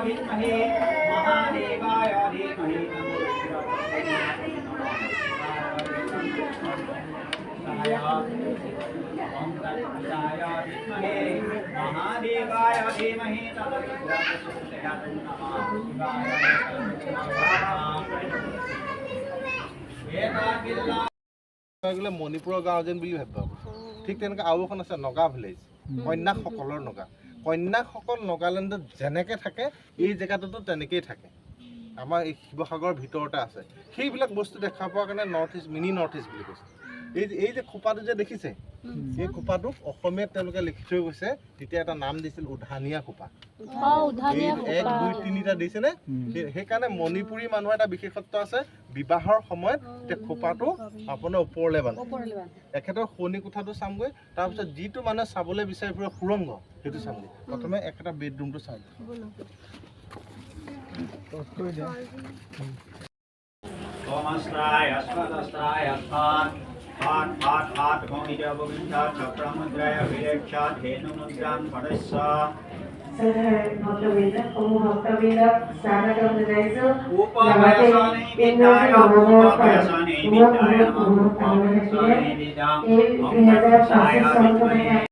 विद्महे महादेवाय धीमहि ओम तत्पुरुषाय विद्महे महादेवाय धीमहि মণিপুৰৰ গাঁও যেন বুলি ভাবিব ঠিক তেনেকৈ আৰু এখন আছে নগা ভিলেজ কন্যাসকলৰ নগা কন্যাসকল নাগালেণ্ডত যেনেকৈ থাকে এই জেগাটোতো তেনেকেই থাকে আমাৰ এই শিৱসাগৰৰ ভিতৰতে আছে সেইবিলাক বস্তু দেখা পোৱাৰ কাৰণে north east mini north east বুলি কৈছে এই যে খোপাটো যে দেখিছে এই খোপাটোক অসমীয়াত তেওঁলোকে লিখি থৈ গৈছে তেতিয়া এটা নাম দিছিল উধানীয়া খোপা এক দুই তিনিটা দিছেনে সেইকাৰণে মণিপুৰী মানুহৰ এটা বিশেষত্ব আছে বিবাহৰ সময়ত খোপাটো আপোনাৰ ওপৰলৈ বান্ধে এখেতৰ শোৱনি কোঠাটো চামগৈ তাৰপিছত যিটো মানুহে চাবলৈ বিচাৰি ফুৰে সুৰংগ সেইটো চামগৈ প্ৰথমে একেটা বেডৰুমটো চাম ओमस्त्राय अस्मदस्त्राय अस्मात् हाथ भूमिते अवगुण्ठा चक्रमुद्राय विरेक्षा धेनुमुद्रां पडस्स उपाभयसानि विद्याय उपाभयसानि विद्याय नमः उपाभयसानि विद्यां ओम तत्पुरुषाय विद्महे